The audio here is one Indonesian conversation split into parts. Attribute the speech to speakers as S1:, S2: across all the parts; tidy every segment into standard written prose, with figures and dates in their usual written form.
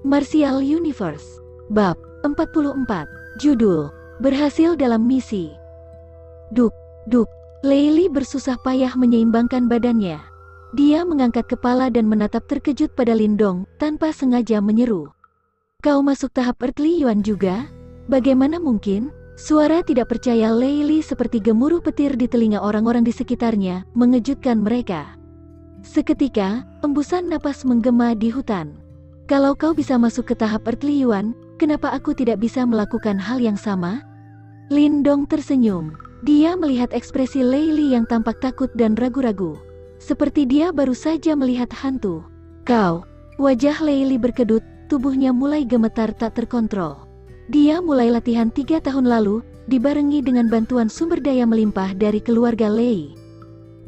S1: Martial Universe. Bab 44. Judul: Berhasil dalam misi. Duk, duk. Leili bersusah payah menyeimbangkan badannya. Dia mengangkat kepala dan menatap terkejut pada Lindong, tanpa sengaja menyeru. Kau masuk tahap Earthly Yuan juga? Bagaimana mungkin? Suara tidak percaya Leili seperti gemuruh petir di telinga orang-orang di sekitarnya, mengejutkan mereka. Seketika, embusan napas menggema di hutan. Kalau kau bisa masuk ke tahap Earthly Yuan, kenapa aku tidak bisa melakukan hal yang sama? Lindong tersenyum. Dia melihat ekspresi Leili yang tampak takut dan ragu-ragu. Seperti dia baru saja melihat hantu. Kau. Wajah Leili berkedut, tubuhnya mulai gemetar tak terkontrol. Dia mulai latihan 3 tahun lalu, dibarengi dengan bantuan sumber daya melimpah dari keluarga Lei.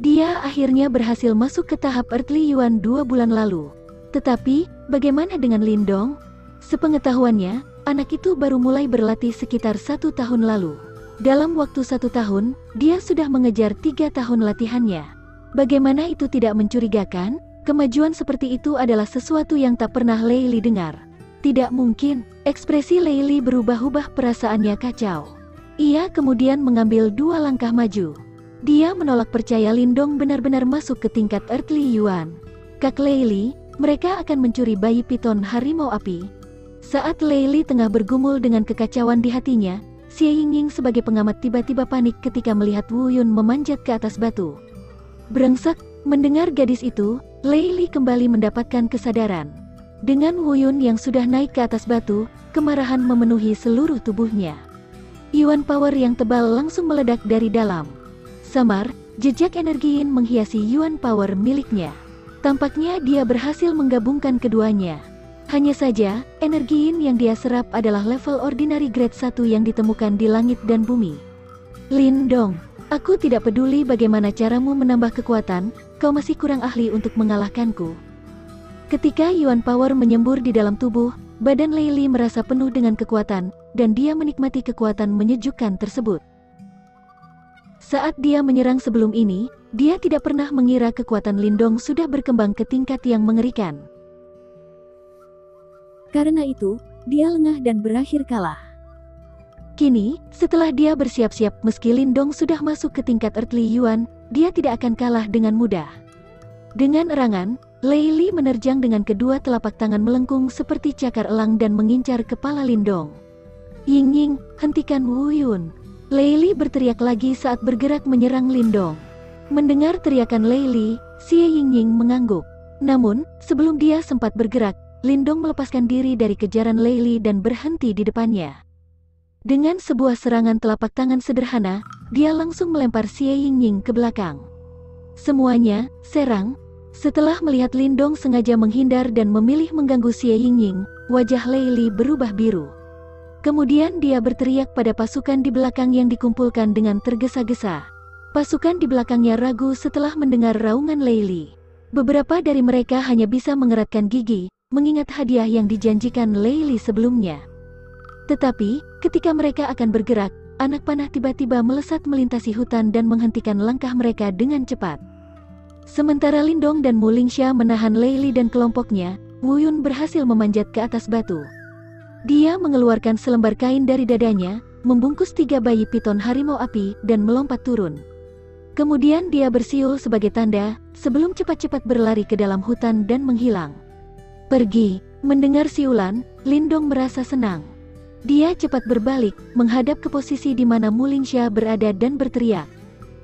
S1: Dia akhirnya berhasil masuk ke tahap Earthly Yuan 2 bulan lalu. Tetapi, bagaimana dengan Lindong? Sepengetahuannya, anak itu baru mulai berlatih sekitar 1 tahun lalu. Dalam waktu 1 tahun, dia sudah mengejar 3 tahun latihannya. Bagaimana itu tidak mencurigakan? Kemajuan seperti itu adalah sesuatu yang tak pernah Leili dengar. Tidak mungkin. Ekspresi Leili berubah-ubah, perasaannya kacau. Ia kemudian mengambil 2 langkah maju. Dia menolak percaya Lindong benar-benar masuk ke tingkat Earthly Yuan. Kak Leili, mereka akan mencuri bayi piton harimau api. Saat Leili tengah bergumul dengan kekacauan di hatinya, Xie Yingying sebagai pengamat tiba-tiba panik ketika melihat Wu Yun memanjat ke atas batu. Brengsek, mendengar gadis itu, Leili kembali mendapatkan kesadaran. Dengan Wu Yun yang sudah naik ke atas batu, kemarahan memenuhi seluruh tubuhnya. Yuan power yang tebal langsung meledak dari dalam. Samar, jejak energi Yin menghiasi Yuan power miliknya. Tampaknya dia berhasil menggabungkan keduanya. Hanya saja, energi Yin yang dia serap adalah level ordinary grade 1 yang ditemukan di langit dan bumi. Lindong, aku tidak peduli bagaimana caramu menambah kekuatan, kau masih kurang ahli untuk mengalahkanku. Ketika Yuan power menyembur di dalam tubuh, badan Leili merasa penuh dengan kekuatan, dan dia menikmati kekuatan menyejukkan tersebut. Saat dia menyerang sebelum ini, dia tidak pernah mengira kekuatan Lindong sudah berkembang ke tingkat yang mengerikan. Karena itu, dia lengah dan berakhir kalah. Kini, setelah dia bersiap-siap meski Lindong sudah masuk ke tingkat Earthly Yuan, dia tidak akan kalah dengan mudah. Dengan erangan, Leili menerjang dengan kedua telapak tangan melengkung seperti cakar elang dan mengincar kepala Lindong. Yingying, hentikan Wu Yun. Leili berteriak lagi saat bergerak menyerang Lindong. Mendengar teriakan Leili, Xie Yingying mengangguk. Namun, sebelum dia sempat bergerak, Lindong melepaskan diri dari kejaran Leili dan berhenti di depannya. Dengan sebuah serangan telapak tangan sederhana, dia langsung melempar Xie Yingying ke belakang. Semuanya, serang. Setelah melihat Lindong sengaja menghindar dan memilih mengganggu Xie Yingying, wajah Leili berubah biru. Kemudian dia berteriak pada pasukan di belakang yang dikumpulkan dengan tergesa-gesa. Pasukan di belakangnya ragu setelah mendengar raungan Leili. Beberapa dari mereka hanya bisa mengeratkan gigi, mengingat hadiah yang dijanjikan Leili sebelumnya. Tetapi, ketika mereka akan bergerak, anak panah tiba-tiba melesat melintasi hutan dan menghentikan langkah mereka dengan cepat. Sementara Lindong dan Mu Lingxia menahan Leili dan kelompoknya, Wu Yun berhasil memanjat ke atas batu. Dia mengeluarkan selembar kain dari dadanya, membungkus 3 bayi piton harimau api, dan melompat turun. Kemudian dia bersiul sebagai tanda, sebelum cepat-cepat berlari ke dalam hutan dan menghilang. Pergi. Mendengar siulan, Lindong merasa senang. Dia cepat berbalik, menghadap ke posisi di mana Mu Lingxia berada dan berteriak.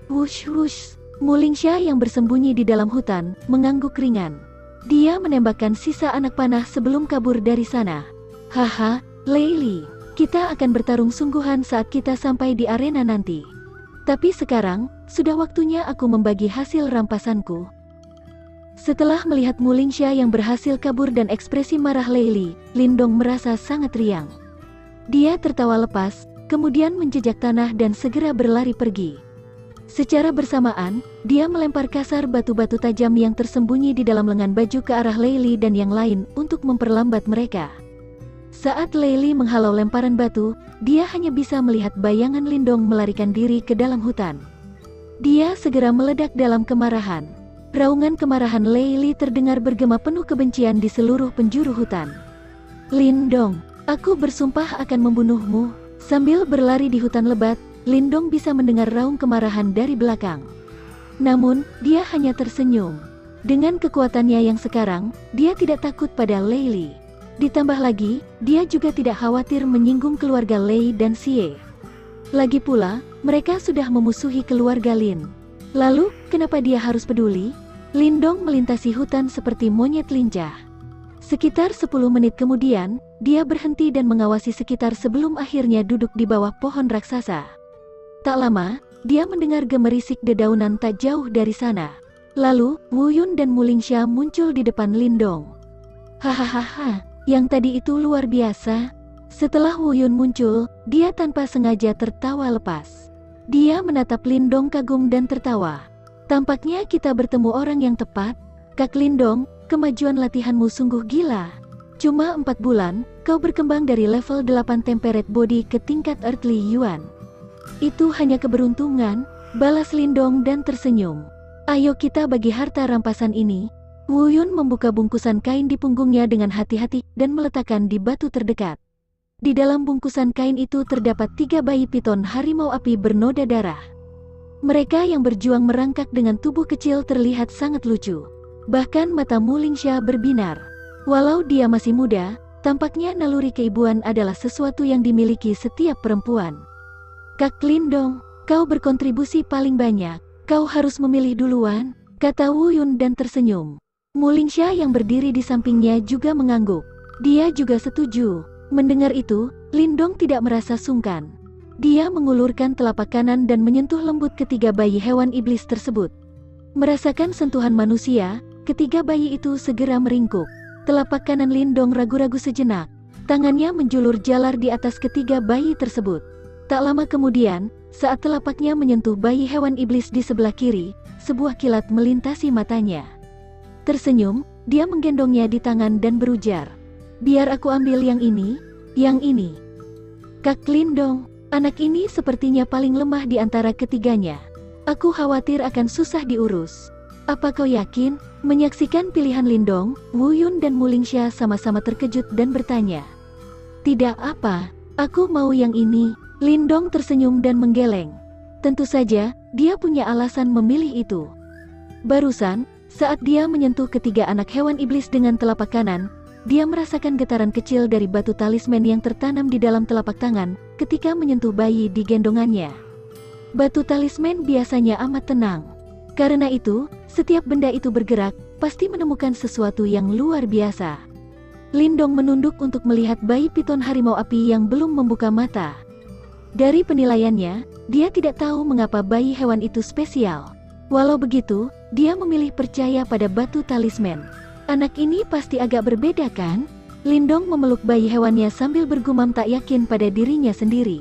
S1: Wush wush. Mu Lingxia yang bersembunyi di dalam hutan, mengangguk ringan. Dia menembakkan sisa anak panah sebelum kabur dari sana. Haha, Leili, kita akan bertarung sungguhan saat kita sampai di arena nanti. Tapi sekarang, sudah waktunya aku membagi hasil rampasanku. Setelah melihat Mu Lingxia yang berhasil kabur dan ekspresi marah Leili, Lindong merasa sangat riang. Dia tertawa lepas, kemudian menjejak tanah dan segera berlari pergi. Secara bersamaan, dia melempar kasar batu-batu tajam yang tersembunyi di dalam lengan baju ke arah Leili dan yang lain untuk memperlambat mereka. Saat Leili menghalau lemparan batu, dia hanya bisa melihat bayangan Lindong melarikan diri ke dalam hutan. Dia segera meledak dalam kemarahan. Raungan kemarahan Leili terdengar bergema penuh kebencian di seluruh penjuru hutan. Lindong, aku bersumpah akan membunuhmu. Sambil berlari di hutan lebat, Lindong bisa mendengar raung kemarahan dari belakang. Namun, dia hanya tersenyum. Dengan kekuatannya yang sekarang, dia tidak takut pada Lei Li. Ditambah lagi, dia juga tidak khawatir menyinggung keluarga Lei dan Xie. Lagi pula, mereka sudah memusuhi keluarga Lin. Lalu, kenapa dia harus peduli? Lindong melintasi hutan seperti monyet lincah. Sekitar 10 menit kemudian, dia berhenti dan mengawasi sekitar sebelum akhirnya duduk di bawah pohon raksasa. Tak lama, dia mendengar gemerisik dedaunan tak jauh dari sana. Lalu, Wu Yun dan Mu Lingxia muncul di depan Lindong. Hahaha, yang tadi itu luar biasa. Setelah Wu Yun muncul, dia tanpa sengaja tertawa lepas. Dia menatap Lindong kagum dan tertawa. Tampaknya kita bertemu orang yang tepat. Kak Lindong, kemajuan latihanmu sungguh gila. Cuma 4 bulan, kau berkembang dari level 8 temperate body ke tingkat Earthly Yuan. Itu hanya keberuntungan, balas Lindong dan tersenyum. Ayo kita bagi harta rampasan ini. Wu Yun membuka bungkusan kain di punggungnya dengan hati-hati dan meletakkan di batu terdekat. Di dalam bungkusan kain itu terdapat 3 bayi piton harimau api bernoda darah. Mereka yang berjuang merangkak dengan tubuh kecil terlihat sangat lucu. Bahkan mata Mu Lingxia berbinar. Walau dia masih muda, tampaknya naluri keibuan adalah sesuatu yang dimiliki setiap perempuan. Kak Lindong, kau berkontribusi paling banyak. Kau harus memilih duluan, kata Wu Yun dan tersenyum. Mu Lingxia yang berdiri di sampingnya juga mengangguk. Dia juga setuju. Mendengar itu, Lindong tidak merasa sungkan. Dia mengulurkan telapak kanan dan menyentuh lembut ketiga bayi hewan iblis tersebut. Merasakan sentuhan manusia, ketiga bayi itu segera meringkuk. Telapak kanan Lindong ragu-ragu sejenak. Tangannya menjulur jalar di atas ketiga bayi tersebut. Tak lama kemudian, saat telapaknya menyentuh bayi hewan iblis di sebelah kiri, sebuah kilat melintasi matanya. Tersenyum, dia menggendongnya di tangan dan berujar, "Biar aku ambil yang ini, yang ini." Kak Lindong, anak ini sepertinya paling lemah di antara ketiganya. Aku khawatir akan susah diurus. Apa kau yakin? Menyaksikan pilihan Lindong, Wu Yun dan Mu Lingxia sama-sama terkejut dan bertanya. Tidak apa, aku mau yang ini. Lindong tersenyum dan menggeleng. Tentu saja, dia punya alasan memilih itu. Barusan, saat dia menyentuh ketiga anak hewan iblis dengan telapak kanan, dia merasakan getaran kecil dari batu talisman yang tertanam di dalam telapak tangan ketika menyentuh bayi di gendongannya. Batu talisman biasanya amat tenang. Karena itu, setiap benda itu bergerak, pasti menemukan sesuatu yang luar biasa. Lindong menunduk untuk melihat bayi piton harimau api yang belum membuka mata. Dari penilaiannya, dia tidak tahu mengapa bayi hewan itu spesial. Walau begitu, dia memilih percaya pada batu talisman. Anak ini pasti agak berbeda kan? Lindong memeluk bayi hewannya sambil bergumam tak yakin pada dirinya sendiri.